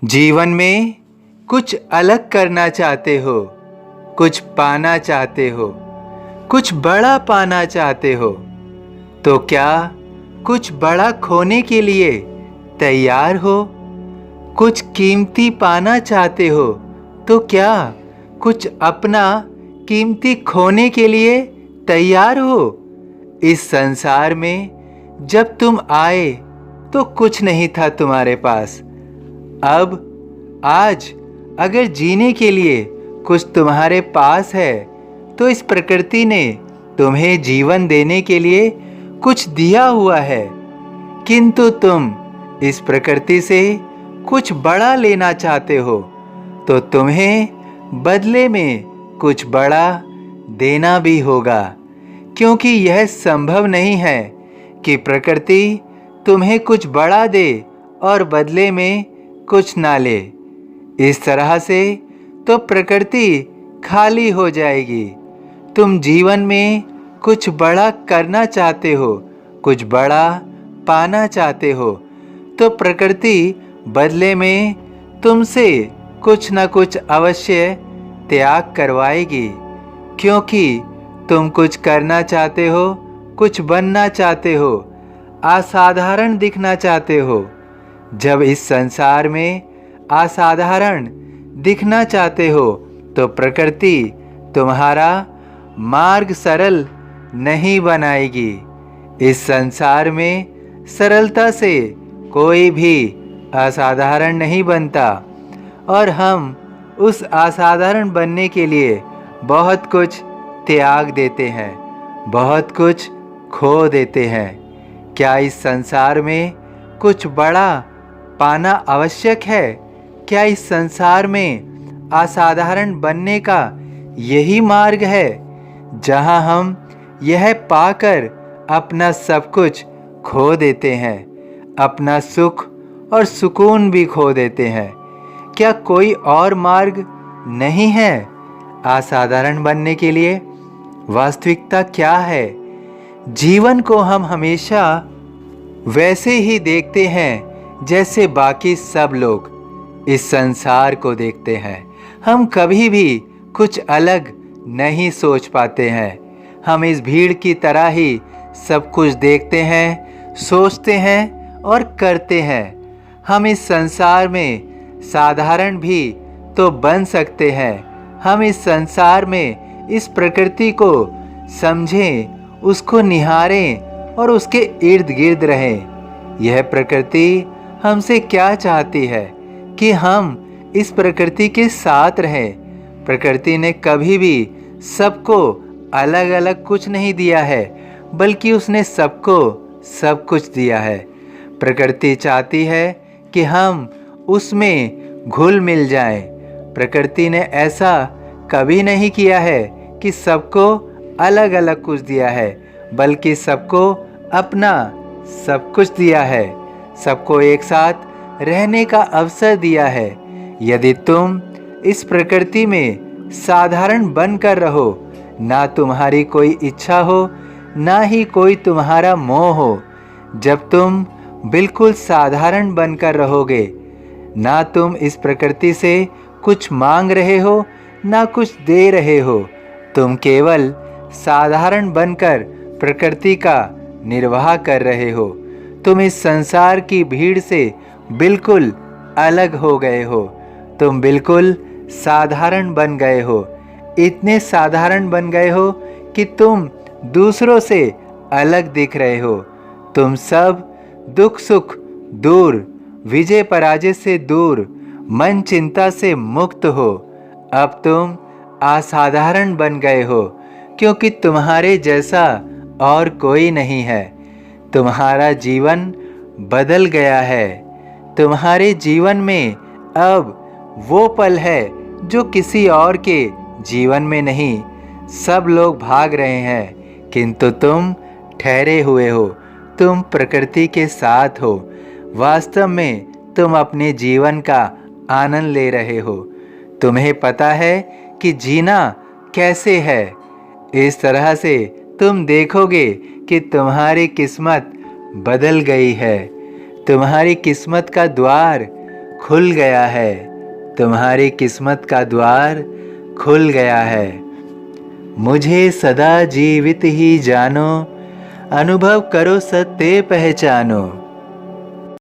जीवन में कुछ अलग करना चाहते हो, कुछ पाना चाहते हो, कुछ बड़ा पाना चाहते हो, तो क्या कुछ बड़ा खोने के लिए तैयार हो? कुछ कीमती पाना चाहते हो, तो क्या कुछ अपना कीमती खोने के लिए तैयार हो? इस संसार में जब तुम आए तो कुछ नहीं था तुम्हारे पास। अब आज अगर जीने के लिए कुछ तुम्हारे पास है तो इस प्रकृति ने तुम्हें जीवन देने के लिए कुछ दिया हुआ है, किंतु तुम इस प्रकृति से कुछ बड़ा लेना चाहते हो तो तुम्हें बदले में कुछ बड़ा देना भी होगा, क्योंकि यह संभव नहीं है कि प्रकृति तुम्हें कुछ बड़ा दे और बदले में कुछ ना ले। इस तरह से तो प्रकृति खाली हो जाएगी। तुम जीवन में कुछ बड़ा करना चाहते हो, कुछ बड़ा पाना चाहते हो, तो प्रकृति बदले में तुमसे कुछ न कुछ अवश्य त्याग करवाएगी, क्योंकि तुम कुछ करना चाहते हो, कुछ बनना चाहते हो, असाधारण दिखना चाहते हो। जब इस संसार में असाधारण दिखना चाहते हो तो प्रकृति तुम्हारा मार्ग सरल नहीं बनाएगी। इस संसार में सरलता से कोई भी असाधारण नहीं बनता, और हम उस असाधारण बनने के लिए बहुत कुछ त्याग देते हैं, बहुत कुछ खो देते हैं। क्या इस संसार में कुछ बड़ा पाना आवश्यक है? क्या इस संसार में असाधारण बनने का यही मार्ग है, जहां हम यह पाकर अपना सब कुछ खो देते हैं, अपना सुख और सुकून भी खो देते हैं? क्या कोई और मार्ग नहीं है असाधारण बनने के लिए? वास्तविकता क्या है? जीवन को हम हमेशा वैसे ही देखते हैं जैसे बाकी सब लोग इस संसार को देखते हैं। हम कभी भी कुछ अलग नहीं सोच पाते हैं। हम इस भीड़ की तरह ही सब कुछ देखते हैं, सोचते हैं और करते हैं। हम इस संसार में साधारण भी तो बन सकते हैं। हम इस संसार में इस प्रकृति को समझें, उसको निहारें और उसके इर्द गिर्द रहें। यह प्रकृति हमसे क्या चाहती है कि हम इस प्रकृति के साथ रहें। प्रकृति ने कभी भी सबको अलग अलग कुछ नहीं दिया है, बल्कि उसने सबको सब कुछ दिया है। प्रकृति चाहती है कि हम उसमें घुल मिल जाएं। प्रकृति ने ऐसा कभी नहीं किया है कि सबको अलग अलग कुछ दिया है, बल्कि सबको अपना सब कुछ दिया है, सबको एक साथ रहने का अवसर दिया है। यदि तुम इस प्रकृति में साधारण बनकर रहो, ना तुम्हारी कोई इच्छा हो, ना ही कोई तुम्हारा मोह हो, जब तुम बिल्कुल साधारण बनकर रहोगे, ना तुम इस प्रकृति से कुछ मांग रहे हो, ना कुछ दे रहे हो, तुम केवल साधारण बनकर प्रकृति का निर्वाह कर रहे हो, तुम इस संसार की भीड़ से बिल्कुल अलग हो गए हो। तुम बिल्कुल साधारण बन गए हो। इतने साधारण बन गए हो कि तुम दूसरों से अलग दिख रहे हो। तुम सब दुख सुख दूर, विजय पराजय से दूर, मन चिंता से मुक्त हो। अब तुम असाधारण बन गए हो, क्योंकि तुम्हारे जैसा और कोई नहीं है। तुम्हारा जीवन बदल गया है। तुम्हारे जीवन में अब वो पल है जो किसी और के जीवन में नहीं। सब लोग भाग रहे हैं, किंतु तुम ठहरे हुए हो। तुम प्रकृति के साथ हो। वास्तव में तुम अपने जीवन का आनंद ले रहे हो। तुम्हें पता है कि जीना कैसे है। इस तरह से तुम देखोगे कि तुम्हारी किस्मत बदल गई है। तुम्हारी किस्मत का द्वार खुल गया है, तुम्हारी किस्मत का द्वार खुल गया है। मुझे सदा जीवित ही जानो, अनुभव करो सत्य पहचानो।